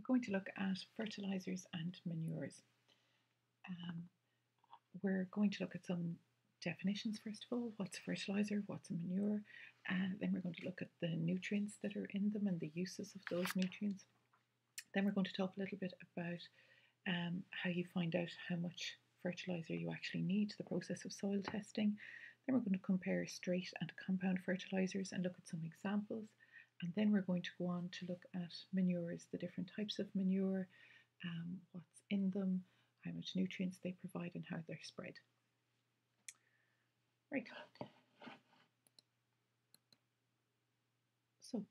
We're going to look at fertilizers and manures. Um, we're going to look at some definitions first of all. What's a fertilizer? What's a manure? Then we're going to look at the nutrients that are in them and the uses of those nutrients. Then we're going to talk a little bit about how you find out how much fertilizer you actually need, the process of soil testing. Then we're going to compare straight and compound fertilizers and look at some examples. And then we're going to go on to look at manures, the different types of manure, what's in them, how much nutrients they provide, and how they're spread. Right. So,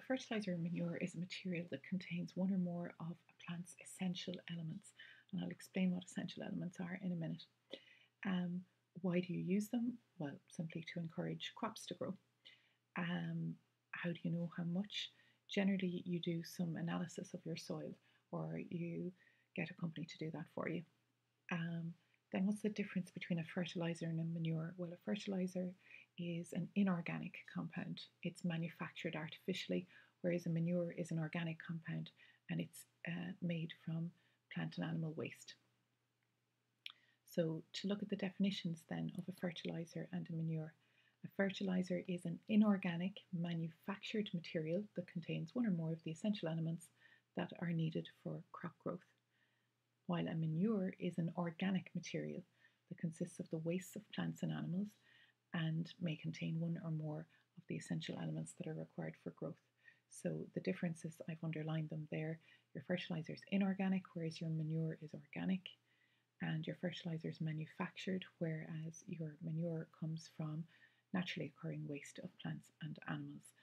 fertilizer or manure is a material that contains one or more of a plant's essential elements. And I'll explain what essential elements are in a minute. Why do you use them? Well, simply to encourage crops to grow. How do you know how much? Generally, you do some analysis of your soil, or you get a company to do that for you. Then what's the difference between a fertilizer and a manure? Well, a fertilizer is an inorganic compound. It's manufactured artificially, whereas a manure is an organic compound and it's made from plant and animal waste. So to look at the definitions then of a fertilizer and a manure. A fertilizer is an inorganic manufactured material that contains one or more of the essential elements that are needed for crop growth, while a manure is an organic material that consists of the wastes of plants and animals and may contain one or more of the essential elements that are required for growth. So the differences, I've underlined them there. Your fertilizer is inorganic, whereas your manure is organic, and your fertilizer is manufactured, whereas your manure comes from naturally occurring waste of plants and animals,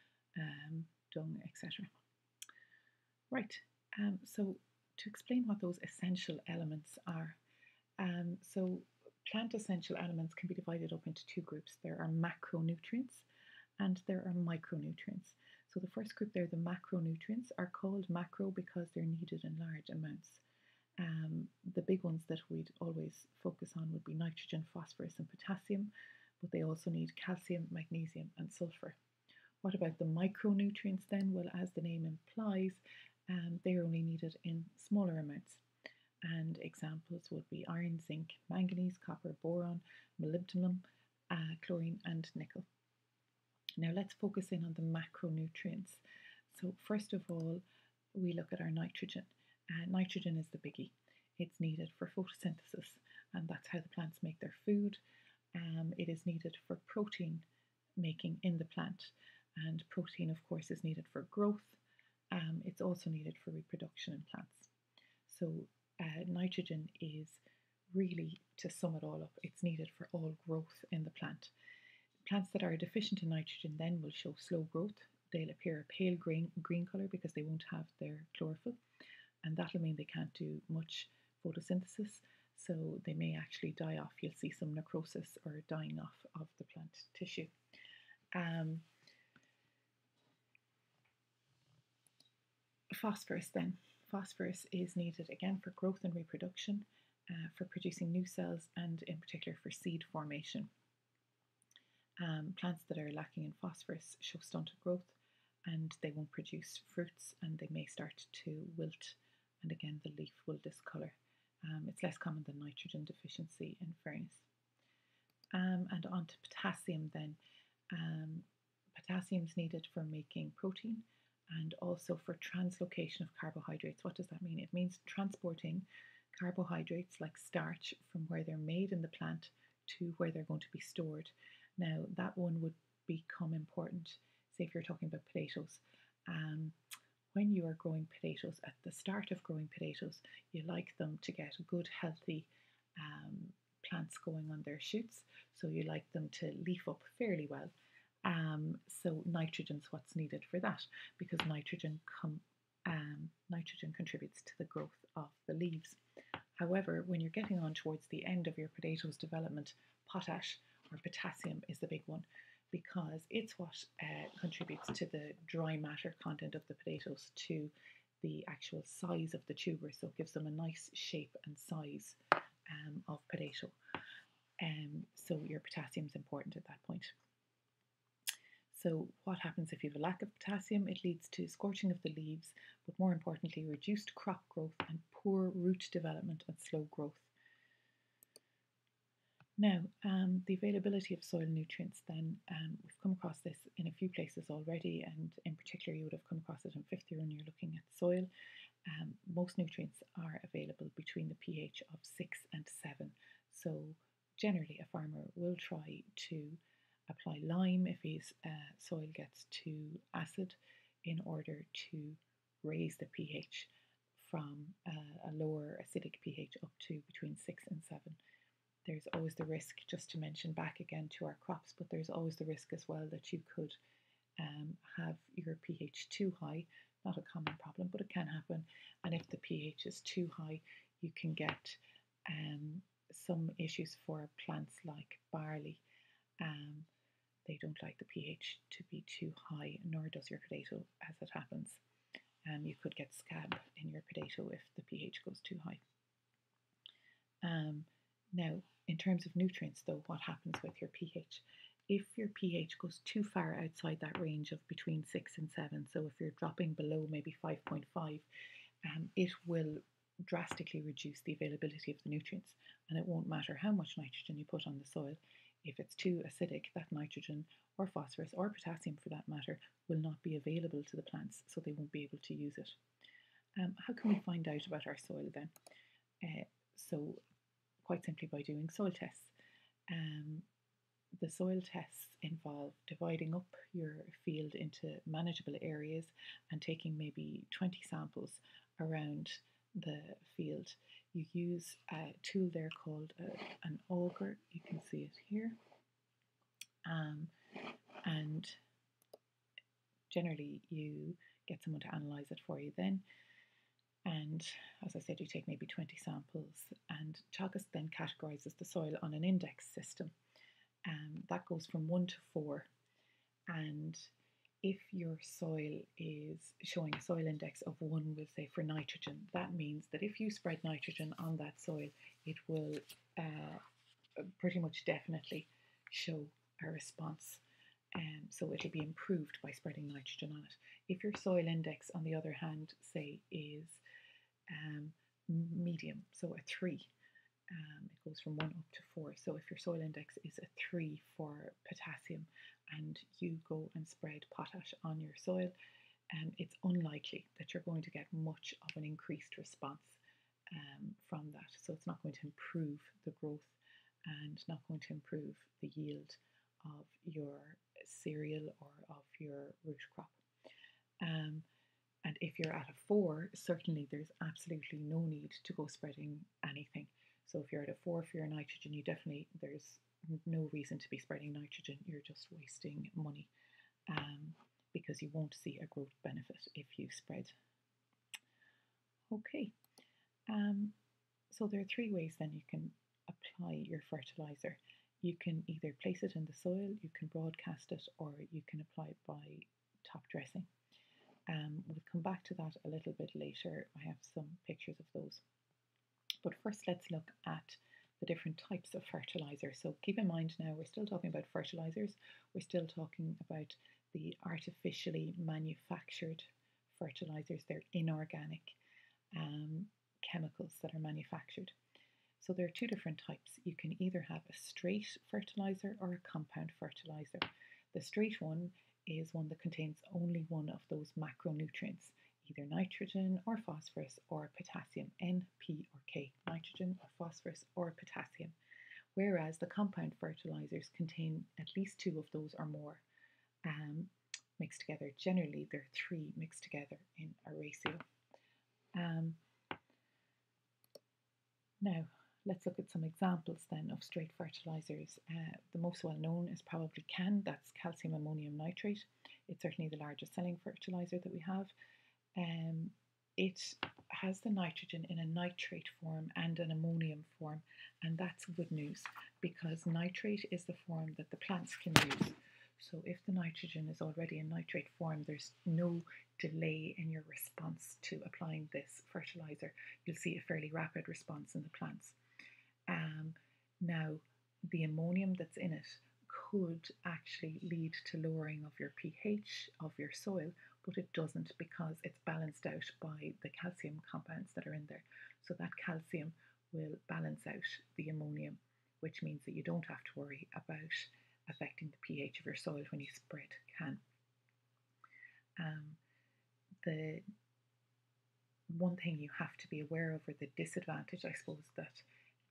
dung, etc. Right, so to explain what those essential elements are, so plant essential elements can be divided up into two groups. There are macronutrients and there are micronutrients. So the first group there, the macronutrients, are called macro because they're needed in large amounts. The big ones that we'd always focus on would be nitrogen, phosphorus and potassium, but they also need calcium, magnesium and sulfur. What about the micronutrients then? Well, as the name implies, they are only needed in smaller amounts. And examples would be iron, zinc, manganese, copper, boron, molybdenum, chlorine and nickel. Now let's focus in on the macronutrients. So first of all, we look at our nitrogen. Nitrogen is the biggie. It's needed for photosynthesis, and that's how the plants make their food. It is needed for protein making in the plant, and protein, of course, is needed for growth. It's also needed for reproduction in plants. So nitrogen is really, to sum it all up, it's needed for all growth in the plant. Plants that are deficient in nitrogen then will show slow growth. They'll appear a pale green colour because they won't have their chlorophyll, and that'll mean they can't do much photosynthesis, so they may actually die off. You'll see some necrosis or dying off of the plant tissue. Phosphorus then. Phosphorus is needed again for growth and reproduction, for producing new cells, and in particular for seed formation. Plants that are lacking in phosphorus show stunted growth, and they won't produce fruits, and they may start to wilt, and again the leaf will discolour. It's less common than nitrogen deficiency, in fairness. And on to potassium then. Potassium is needed for making protein and also for translocation of carbohydrates. What does that mean? It means transporting carbohydrates like starch from where they're made in the plant to where they're going to be stored. Now that one would become important, say if you're talking about potatoes. When you are growing potatoes, at the start of growing potatoes, you like them to get good, healthy plants going on their shoots. So you like them to leaf up fairly well. So nitrogen's what's needed for that, because nitrogen contributes to the growth of the leaves. However, when you're getting on towards the end of your potatoes development, potash or potassium is the big one, because it's what contributes to the dry matter content of the potatoes, to the actual size of the tuber, so it gives them a nice shape and size of potato. So your potassium is important at that point. So what happens if you have a lack of potassium? It leads to scorching of the leaves, but more importantly, reduced crop growth and poor root development and slow growth. Now, the availability of soil nutrients then, we've come across this in a few places already, and in particular you would have come across it in fifth year when you're looking at soil. Most nutrients are available between the pH of 6 and 7. So generally a farmer will try to apply lime if his soil gets too acid in order to raise the pH from a lower acidic pH up to between 6 and 7. There's always the risk, just to mention back again to our crops, but there's always the risk as well that you could have your pH too high. Not a common problem, but it can happen. And if the pH is too high, you can get some issues for plants like barley. They don't like the pH to be too high, nor does your potato, as it happens. You could get scab in your potato if the pH goes too high. Now, in terms of nutrients, though, what happens with your pH? If your pH goes too far outside that range of between 6 and 7, so if you're dropping below maybe 5.5, it will drastically reduce the availability of the nutrients, and it won't matter how much nitrogen you put on the soil. If it's too acidic, that nitrogen or phosphorus or potassium for that matter will not be available to the plants, so they won't be able to use it. How can we find out about our soil then? So quite simply by doing soil tests. The soil tests involve dividing up your field into manageable areas and taking maybe 20 samples around the field. You use a tool there called an auger. You can see it here. And generally you get someone to analyse it for you then. And as I said, you take maybe 20 samples, and Teagasc then categorises the soil on an index system. That goes from 1 to 4. And if your soil is showing a soil index of 1, we'll say for nitrogen, that means that if you spread nitrogen on that soil, it will pretty much definitely show a response. So it'll be improved by spreading nitrogen on it. If your soil index, on the other hand, say is medium, so a 3, it goes from 1 up to 4. So if your soil index is a 3 for potassium and you go and spread potash on your soil, it's unlikely that you're going to get much of an increased response from that. So it's not going to improve the growth and not going to improve the yield of your cereal or of your root crop. And if you're at a 4, certainly there's absolutely no need to go spreading anything. So if you're at a 4 for your nitrogen, there's no reason to be spreading nitrogen. You're just wasting money because you won't see a growth benefit if you spread. Okay, so there are 3 ways then you can apply your fertilizer. You can either place it in the soil, you can broadcast it, or you can apply it by top dressing. We'll come back to that a little bit later. I have some pictures of those. But first let's look at the different types of fertilizer. So keep in mind now, we're still talking about fertilizers. We're still talking about the artificially manufactured fertilizers. They're inorganic chemicals that are manufactured. So there are 2 different types. You can either have a straight fertilizer or a compound fertilizer. The straight one is one that contains only one of those macronutrients, either nitrogen or phosphorus or potassium, N, P or K, nitrogen or phosphorus or potassium. Whereas the compound fertilizers contain at least 2 of those or more mixed together. Generally, there are 3 mixed together in a ratio. Now, let's look at some examples then of straight fertilizers. The most well known is probably CAN, that's calcium ammonium nitrate. It's certainly the largest selling fertilizer that we have. It has the nitrogen in a nitrate form and an ammonium form, and that's good news because nitrate is the form that the plants can use. So if the nitrogen is already in nitrate form, there's no delay in your response to applying this fertilizer. You'll see a fairly rapid response in the plants. Now, the ammonium that's in it could actually lead to lowering of your pH of your soil, but it doesn't because it's balanced out by the calcium compounds that are in there. So that calcium will balance out the ammonium, which means that you don't have to worry about affecting the pH of your soil when you spread CAN. The one thing you have to be aware of, or the disadvantage, I suppose, that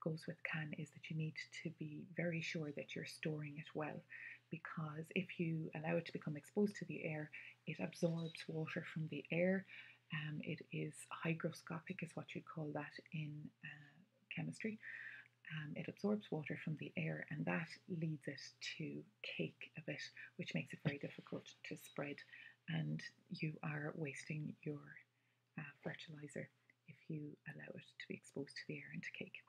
goes with CAN is that you need to be very sure that you're storing it well, because if you allow it to become exposed to the air, it absorbs water from the air. It is hygroscopic, is what you'd call that in chemistry. It absorbs water from the air, and that leads it to cake a bit, which makes it very difficult to spread, and you are wasting your fertilizer if you allow it to be exposed to the air and to cake.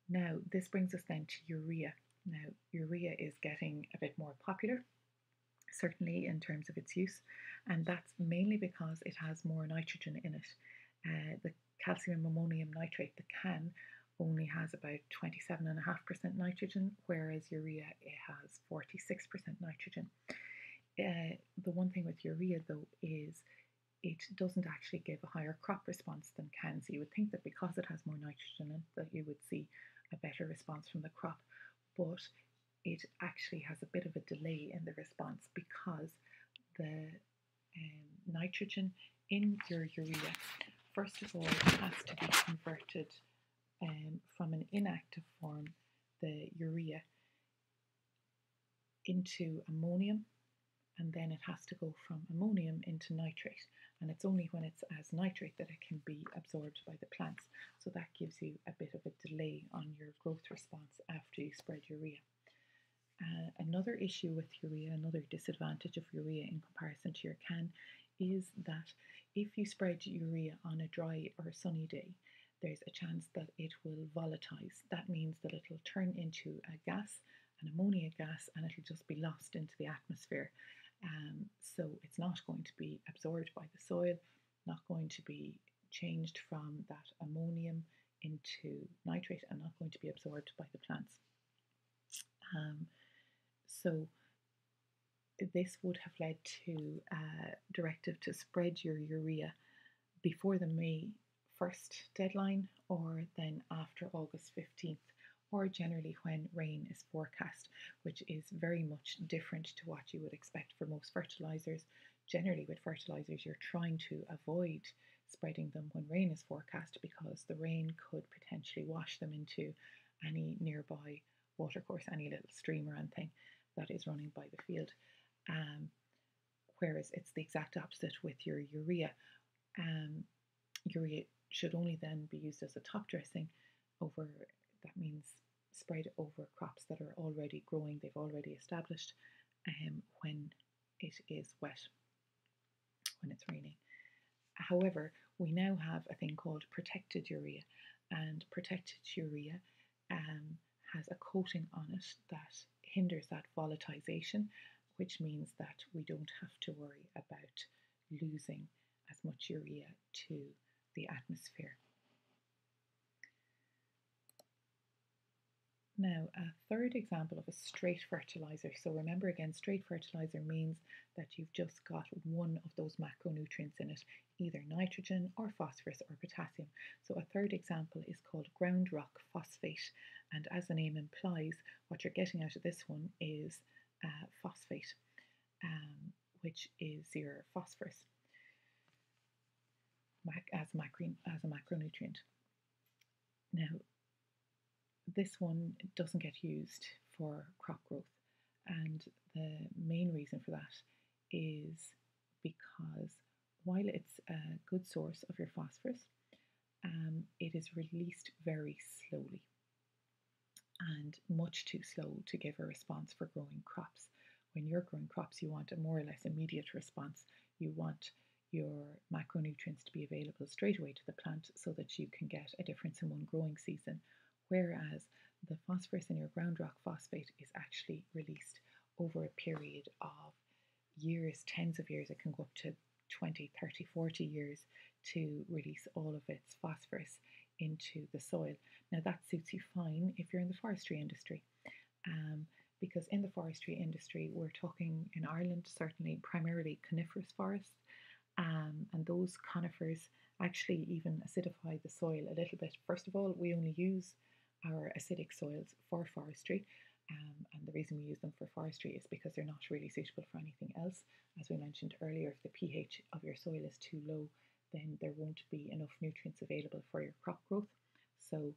Now, this brings us then to urea. Now, urea is getting a bit more popular, certainly in terms of its use, and that's mainly because it has more nitrogen in it. The calcium ammonium nitrate, the CAN, only has about 27.5% nitrogen, whereas urea, it has 46% nitrogen. The one thing with urea, though, is it doesn't actually give a higher crop response than CAN. So you would think that because it has more nitrogen in it, that you would see a better response from the crop, but it actually has a bit of a delay in the response because the nitrogen in your urea, first of all, has to be converted from an inactive form, the urea, into ammonium, and then it has to go from ammonium into nitrate, and it's only when it's as nitrate that it can be absorbed by the plants. So that gives you a bit of a delay on your growth response after you spread urea. Another issue with urea, another disadvantage of urea in comparison to your CAN, is that if you spread urea on a dry or sunny day, there's a chance that it will volatilize. That means that it'll turn into a gas, an ammonia gas, and it'll just be lost into the atmosphere. So it's not going to be absorbed by the soil, not going to be changed from that ammonium into nitrate, and not going to be absorbed by the plants. So this would have led to a directive to spread your urea before the May 1st deadline, or then after August 15th, or generally when rain is forecast, which is very much different to what you would expect for most fertilizers. Generally with fertilizers, you're trying to avoid spreading them when rain is forecast because the rain could potentially wash them into any nearby watercourse, any little stream or anything that is running by the field. Whereas it's the exact opposite with your urea. Urea should only then be used as a top dressing over, that means spread over crops that are already growing, they've already established, when it is wet, when it's raining. However, we now have a thing called protected urea, and protected urea has a coating on it that hinders that volatilization, which means that we don't have to worry about losing as much urea to the atmosphere. Now, a third example of a straight fertilizer. So remember again, straight fertilizer means that you've just got one of those macronutrients in it, either nitrogen or phosphorus or potassium. So a third example is called ground rock phosphate. And as the name implies, what you're getting out of this one is phosphate, which is your phosphorus as a macronutrient. Now, this one doesn't get used for crop growth, and the main reason for that is because while it's a good source of your phosphorus, it is released very slowly and much too slow to give a response for growing crops. When you're growing crops, you want a more or less immediate response. You want your macronutrients to be available straight away to the plant so that you can get a difference in one growing season. Whereas the phosphorus in your ground rock phosphate is actually released over a period of years, tens of years. It can go up to 20, 30, 40 years to release all of its phosphorus into the soil. Now that suits you fine if you're in the forestry industry. because in the forestry industry, we're talking in Ireland certainly primarily coniferous forests, and those conifers actually even acidify the soil a little bit. First of all, we only use our acidic soils for forestry, and the reason we use them for forestry is because they're not really suitable for anything else. As we mentioned earlier, if the pH of your soil is too low, then there won't be enough nutrients available for your crop growth. So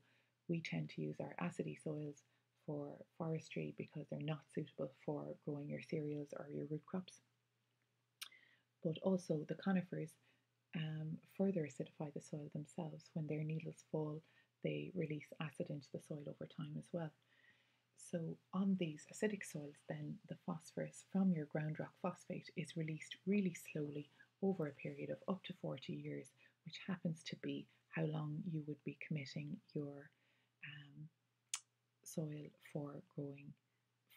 we tend to use our acidy soils for forestry because they're not suitable for growing your cereals or your root crops. But also the conifers further acidify the soil themselves. When their needles fall, they release acid into the soil over time as well. So on these acidic soils, then the phosphorus from your ground rock phosphate is released really slowly over a period of up to 40 years, which happens to be how long you would be committing your soil for growing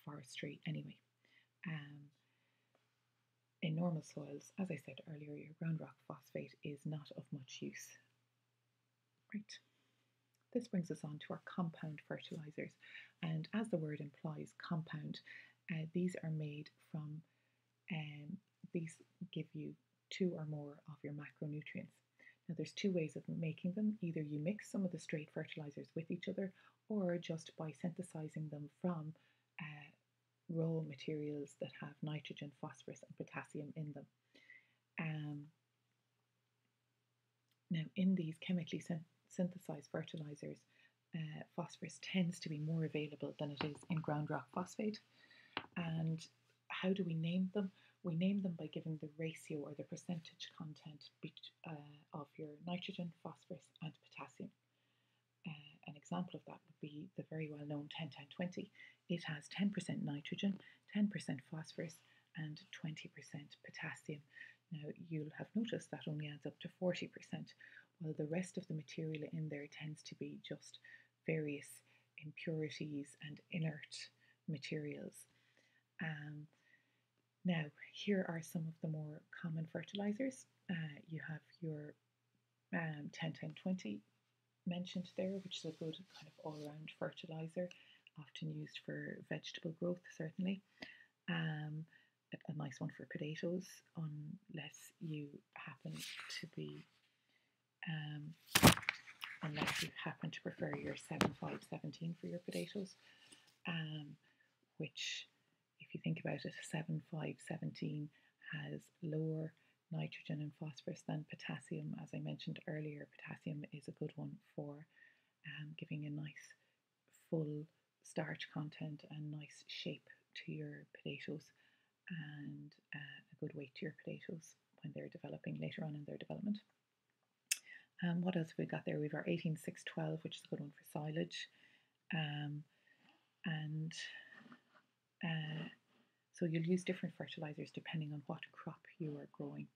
forestry anyway. In normal soils, as I said earlier, your ground rock phosphate is not of much use. Right. This brings us on to our compound fertilizers, and as the word implies, compound, these are made from, these give you 2 or more of your macronutrients. Now there's 2 ways of making them. Either you mix some of the straight fertilizers with each other, or just by synthesizing them from raw materials that have nitrogen, phosphorus and potassium in them. Now in these chemically synthesized fertilizers, phosphorus tends to be more available than it is in ground rock phosphate. And how do we name them? We name them by giving the ratio or the percentage content of your nitrogen, phosphorus and potassium. An example of that would be the very well known 10-10-20. It has 10% nitrogen, 10% phosphorus and 20% potassium. Now you'll have noticed that only adds up to 40%, while the rest of the material in there tends to be just various impurities and inert materials. Now here are some of the more common fertilizers. You have your 10-10-20 mentioned there, which is a good kind of all-round fertilizer, often used for vegetable growth certainly. A nice one for potatoes, unless you happen to prefer your 7-5-17 for your potatoes, which, if you think about it, 7-5-17 has lower nitrogen and phosphorus than potassium. As I mentioned earlier, potassium is a good one for giving a nice full starch content and nice shape to your potatoes, and a good weight to your potatoes when they're developing later on in their development. What else have we got there? We've our 18-6-12, which is a good one for silage. So you'll use different fertilizers depending on what crop you are growing.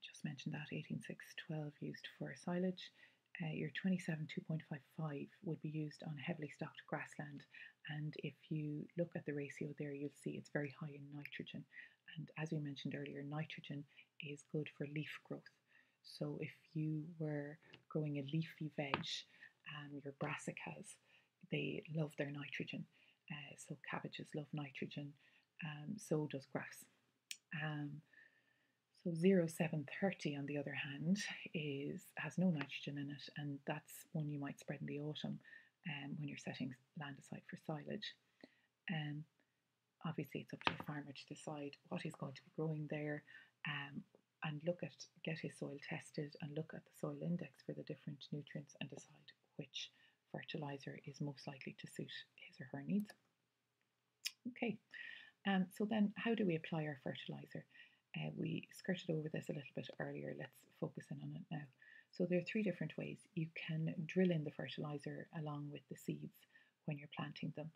Just mentioned that 18-6-12 used for silage. Your 27-2.55 would be used on heavily stocked grassland, and if you look at the ratio there, you'll see it's very high in nitrogen. And as we mentioned earlier, nitrogen is good for leaf growth. So if you were growing a leafy veg, your brassicas, they love their nitrogen. So cabbages love nitrogen, so does grass. So 0-7-30 on the other hand has no nitrogen in it, and that's one you might spread in the autumn when you're setting land aside for silage. Obviously it's up to the farmer to decide what he's going to be growing there, and get his soil tested and look at the soil index for the different nutrients and decide which fertilizer is most likely to suit his or her needs. Okay, so then how do we apply our fertilizer? We skirted over this a little bit earlier. Let's focus in on it now. So there are 3 different ways. You can drill in the fertilizer along with the seeds when you're planting them.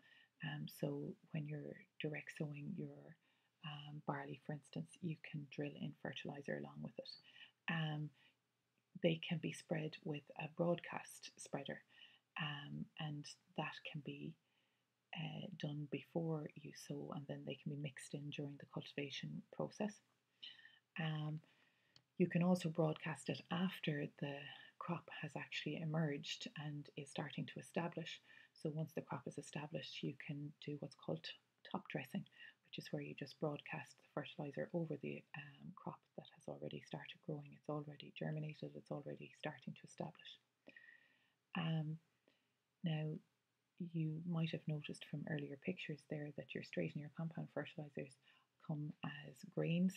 So when you're direct sowing your barley, for instance, you can drill in fertilizer along with it. They can be spread with a broadcast spreader, and that can be done before you sow, and then they can be mixed in during the cultivation process. You can also broadcast it after the crop has actually emerged and is starting to establish. So once the crop is established, you can do what's called top dressing, which is where you just broadcast the fertilizer over the crop that has already started growing. It's already germinated, it's already starting to establish. Now, you might have noticed from earlier pictures there that your straight and your compound fertilizers come as grains,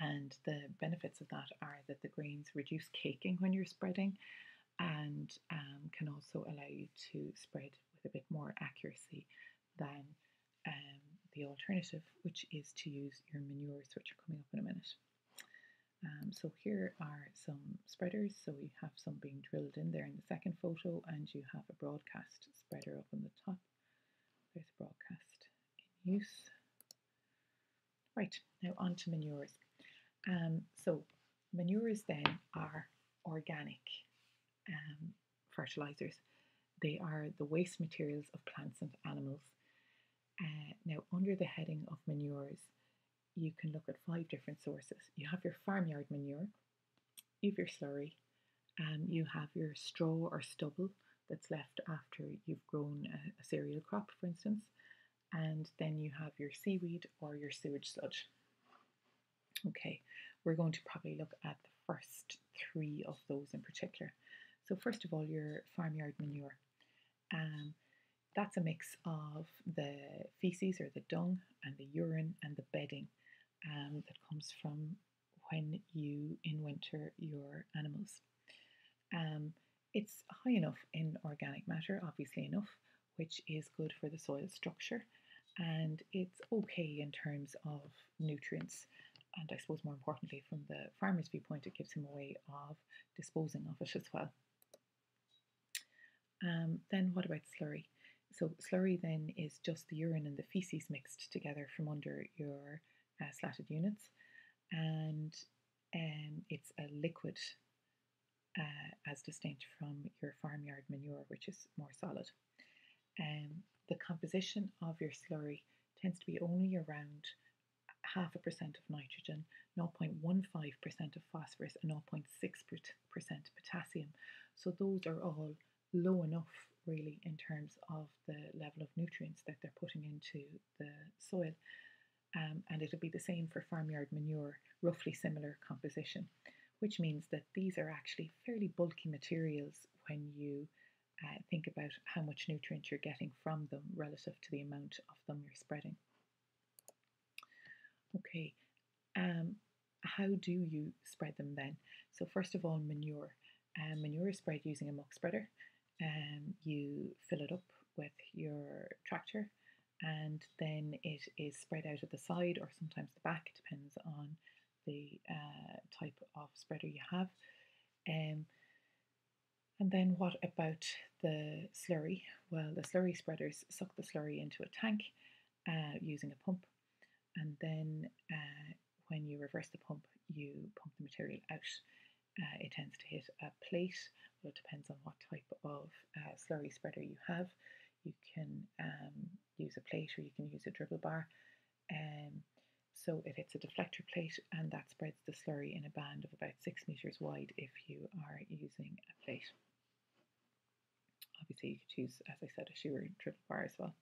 and the benefits of that are that the grains reduce caking when you're spreading, and can also allow you to spread with a bit more accuracy than the alternative, which is to use your manures, which are coming up in a minute. So here are some spreaders. So we have some being drilled in there in the second photo, and you have a broadcast spreader up on the top. There's a broadcast in use. Right, now on to manures. So manures then are organic fertilizers. They are the waste materials of plants and animals. Now, under the heading of manures, you can look at 5 different sources. You have your farmyard manure, you have your slurry, you have your straw or stubble that's left after you've grown a cereal crop, for instance, and then you have your seaweed or your sewage sludge. Okay, we're going to probably look at the first 3 of those in particular. So first of all, your farmyard manure. That's a mix of the feces or the dung and the urine and the bedding that comes from when you in-winter your animals. It's high enough in organic matter, obviously enough, which is good for the soil structure, and it's okay in terms of nutrients, and I suppose more importantly from the farmer's viewpoint, it gives him a way of disposing of it as well. Then what about slurry? So slurry then is just the urine and the feces mixed together from under your slatted units, and it's a liquid as distinct from your farmyard manure, which is more solid. The composition of your slurry tends to be only around 0.5% of nitrogen, 0.15% of phosphorus, and 0.6% potassium. So those are all low enough, really, in terms of the level of nutrients that they're putting into the soil. And it'll be the same for farmyard manure, roughly similar composition, which means that these are actually fairly bulky materials when you think about how much nutrient you're getting from them relative to the amount of them you're spreading. Okay, how do you spread them then? So first of all, manure. Manure is spread using a muck spreader. You fill it up with your tractor, and then it is spread out at the side or sometimes the back, depends on the type of spreader you have. And then what about the slurry? Well, the slurry spreaders suck the slurry into a tank using a pump, and then when you reverse the pump, you pump the material out. It tends to hit a plate. Well, it depends on what type of slurry spreader you have. You can use a plate or you can use a dribble bar. So it hits a deflector plate, and that spreads the slurry in a band of about 6 meters wide if you are using a plate. Obviously, you could use, as I said, a shear dribble bar as well.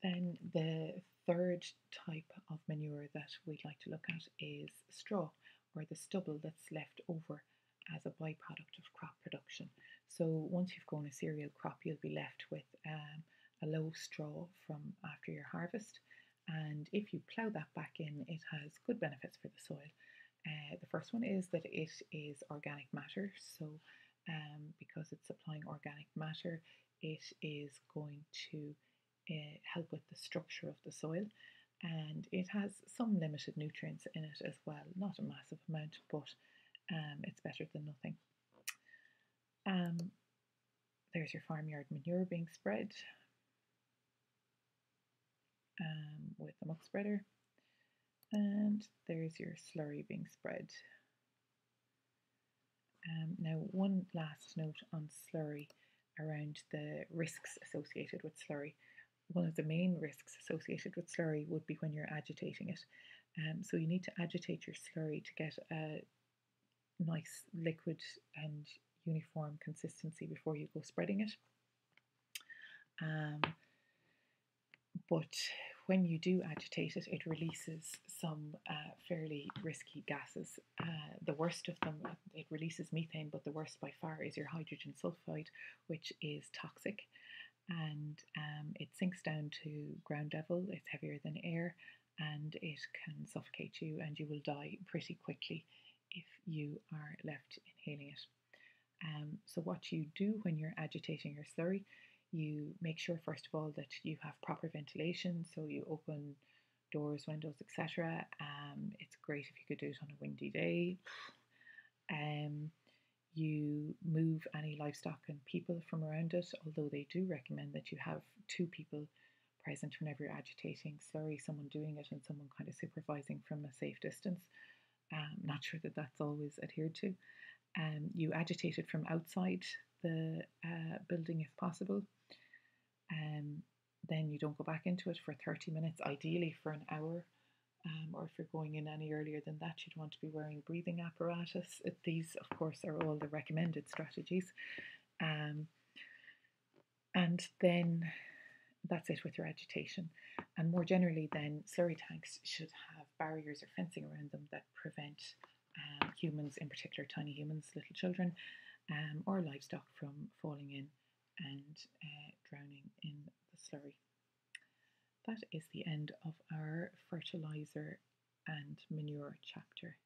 Then the third type of manure that we'd like to look at is straw, or the stubble that's left over as a byproduct of crop production. So once you've grown a cereal crop, you'll be left with a low straw from after your harvest, and if you plough that back in, it has good benefits for the soil. The first one is that it is organic matter, so because it's supplying organic matter, it is going to help with the structure of the soil, and it has some limited nutrients in it as well, not a massive amount, but it's better than nothing. There's your farmyard manure being spread with the muck spreader, and there's your slurry being spread. Now, one last note on slurry around the risks associated with slurry. One of the main risks associated with slurry would be when you're agitating it. So you need to agitate your slurry to get a nice liquid, and uniform consistency before you go spreading it. But when you do agitate it, it releases some fairly risky gases. The worst of them, it releases methane, but the worst by far is your hydrogen sulfide, which is toxic, and it sinks down to ground level. It's heavier than air, and it can suffocate you, and you will die pretty quickly if you are left inhaling it. So what you do when you're agitating your slurry, you make sure first of all that you have proper ventilation, so you open doors, windows, etc. It's great if you could do it on a windy day. You move any livestock and people from around it, although they do recommend that you have two people present whenever you're agitating slurry, someone doing it and someone kind of supervising from a safe distance. Not sure that that's always adhered to. You agitate it from outside the building if possible. Then you don't go back into it for 30 minutes, ideally for an hour. Or if you're going in any earlier than that, you'd want to be wearing breathing apparatus. These, of course, are all the recommended strategies. And then that's it with your agitation. And more generally, then, slurry tanks should have barriers or fencing around them that prevent humans, in particular tiny humans, little children, or livestock from falling in and drowning in the slurry. That is the end of our fertilizer and manure chapter.